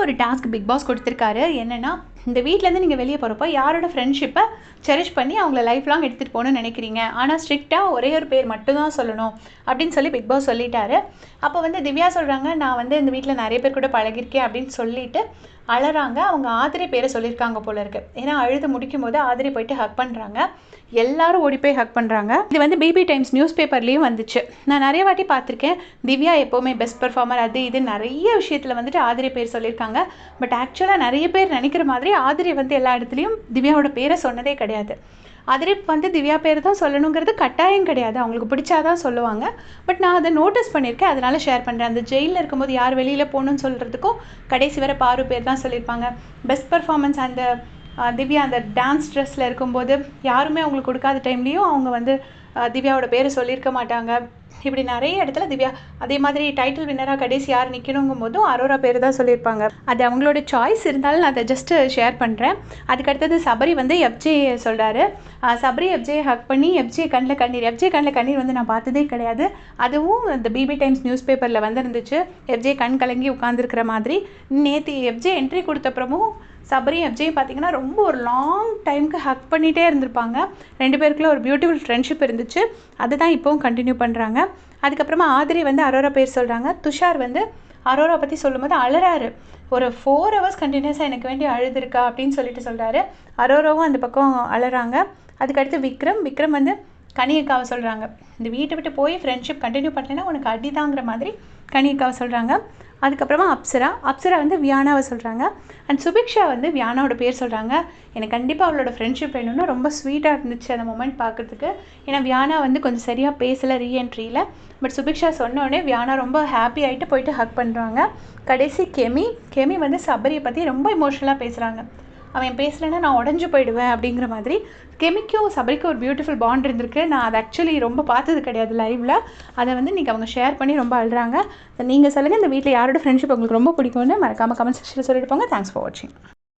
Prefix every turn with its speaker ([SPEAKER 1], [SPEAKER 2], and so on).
[SPEAKER 1] ஒரு task big pass கொடுத்துருக்காரு. என்னென்னா, இந்த வீட்டிலேருந்து நீங்கள் வெளியே போகிறப்போ யாரோட ஃப்ரெண்ட்ஷிப்பை செரிஷ் பண்ணி அவங்கள லைஃப் லாங் எடுத்துகிட்டு போகணும்னு நினைக்கிறீங்க, ஆனால் ஸ்ட்ரிக்டாக ஒரே ஒரு பேர் மட்டும்தான் சொல்லணும் அப்படின்னு சொல்லி பிக் பாஸ் சொல்லிட்டாரு. அப்போ வந்து திவ்யா சொல்கிறாங்க, நான் வந்து இந்த வீட்டில் நிறைய பேர் கூட பழகிருக்கேன் அப்படின்னு சொல்லிட்டு அழறாங்க. அவங்க ஆதிரை பேரை சொல்லியிருக்காங்க போல இருக்கு. ஏன்னா அழுது முடிக்கும் போது ஆதிரை போயிட்டு ஹக் பண்ணுறாங்க. எல்லாரும் ஓடி போய் ஹக் பண்ணுறாங்க. இது வந்து பிபி டைம்ஸ் நியூஸ் பேப்பர்லேயும் வந்துச்சு. நான் நிறைய வாட்டி பார்த்துருக்கேன். திவ்யா எப்போவுமே பெஸ்ட் பெர்ஃபார்மர் அது இது நிறைய விஷயத்தில் வந்துட்டு ஆதிரை பேர் சொல்லியிருக்காங்க. பட் ஆக்சுவலாக நிறைய பேர் நினைக்கிற மாதிரி ஆதிரை வந்து எல்லா இடத்துலையும் திவ்யாவோட பேரை சொன்னதே கிடையாது. ஆதிரை வந்து திவ்யா பேர் தான் சொல்லணுங்கிறது கட்டாயம் கிடையாது. அவங்களுக்கு பிடிச்சாதான் சொல்லுவாங்க. பட் நான் அதை நோட்டீஸ் பண்ணியிருக்கேன், அதனால ஷேர் பண்ணுறேன். அந்த ஜெயிலில் இருக்கும்போது யார் வெளியில் போகணுன்னு சொல்கிறதுக்கும் கடைசி வரை பாரு பேர் தான் சொல்லியிருப்பாங்க. பெஸ்ட் பர்ஃபார்மன்ஸ் அந்த திவ்யா அந்த டான்ஸ் ட்ரெஸ்ஸில் இருக்கும்போது யாருமே அவங்களுக்கு கொடுக்காத டைம்லேயும் அவங்க வந்து திவ்யாவோட பேரை சொல்லியிருக்க மாட்டாங்க. இப்படி நிறைய இடத்துல திவ்யா அதே மாதிரி டைட்டில் வின்னராக கடைசி யார் நிற்கணுங்கும் போதும் அரோரா பேர் தான் சொல்லியிருப்பாங்க. அது அவங்களோட சாய்ஸ் இருந்தாலும் நான் அதை ஜஸ்ட்டு ஷேர் பண்ணுறேன். அதுக்கடுத்தது சபரி வந்து எஃப்ஜே சொல்கிறாரு. சபரி எஃப்ஜே ஹக் பண்ணி எஃப்ஜே கண்ணில் கண்ணீர் வந்து நான் பார்த்ததே கிடையாது. அதுவும் இந்த பிபி டைம்ஸ் நியூஸ் பேப்பரில் வந்துருந்துச்சு. எஃப்ஜே கண் கலங்கி உட்காந்துருக்கிற மாதிரி. நேற்று எஃப்ஜே என்ட்ரி கொடுத்தப்புறமும் சபரி எஃப்ஜேயும் பார்த்தீங்கன்னா ரொம்ப ஒரு லாங் டைமுக்கு ஹக் பண்ணிகிட்டே இருந்திருப்பாங்க. 2 பேருக்குள்ள ஒரு பியூட்டிஃபுல் ஃப்ரெண்ட்ஷிப் இருந்துச்சு. அதுதான் இப்போவும் கண்டினியூ பண்ணுறாங்க. அதுக்கப்புறமா ஆதிரை வந்து அரோரா பேர் சொல்கிறாங்க. துஷார் வந்து அரோரா பற்றி சொல்லும்போது அழறாரு. ஒரு 4 hours கண்டினியூஸாக எனக்கு வேண்டி அழுதுருக்கா அப்படின்னு சொல்லிட்டு சொல்கிறாரு. அரோராவும் அந்த பக்கம் அழறாங்க. அதுக்கடுத்து விக்ரம் வந்து கனியக்காவை சொல்கிறாங்க. இந்த வீட்டை விட்டு போய் ஃப்ரெண்ட்ஷிப் கண்டினியூ பண்ணலைன்னா உனக்கு அடிதாங்கிற மாதிரி கனியக்காவை சொல்கிறாங்க. அதுக்கப்புறமா அப்சரா வந்து வியானாவை சொல்கிறாங்க. அண்ட் சுபிக்ஷா வந்து வியானாவோட பேர் சொல்கிறாங்க. எனக்கு கண்டிப்பாக அவளோட ஃப்ரெண்ட்ஷிப் வேணும்னு ரொம்ப ஸ்வீட்டாக இருந்துச்சு அந்த மொமெண்ட் பார்க்குறதுக்கு. ஏன்னா வியானா வந்து கொஞ்சம் சரியாக பேசலை ரீஎன்ட்ரியில். பட் சுபிக்ஷா சொன்னோடனே வியானா ரொம்ப ஹாப்பி ஆகிட்டு போயிட்டு ஹக் பண்ணுறாங்க. கடைசி கெமி வந்து சபரியை பற்றி ரொம்ப இமோஷனலாக பேசுகிறாங்க. அவன் பேசலைன்னா நான் உடஞ்சி போயிடுவேன் அப்படிங்கிற மாதிரி. கெமிக்கும் சபரிக்கும் ஒரு பியூட்டிஃபுல் பாண்ட் இருந்திருக்கு. நான் அதை ஆக்சுவலி ரொம்ப பார்த்தது கிடையாது லைவில். அதை வந்து இன்றைக்கி அவங்க ஷேர் பண்ணி ரொம்ப அழுறாங்க. நீங்கள் சொல்லுங்கள், இந்த வீட்டில் யாரோட ஃப்ரெண்ட்ஷிப் உங்களுக்கு ரொம்ப பிடிக்கும்னு மறக்காமல் கமெண்ட் செக்ஷனில் சொல்லிட்டு போங்க. தேங்க்ஸ் ஃபார் வாட்சிங்.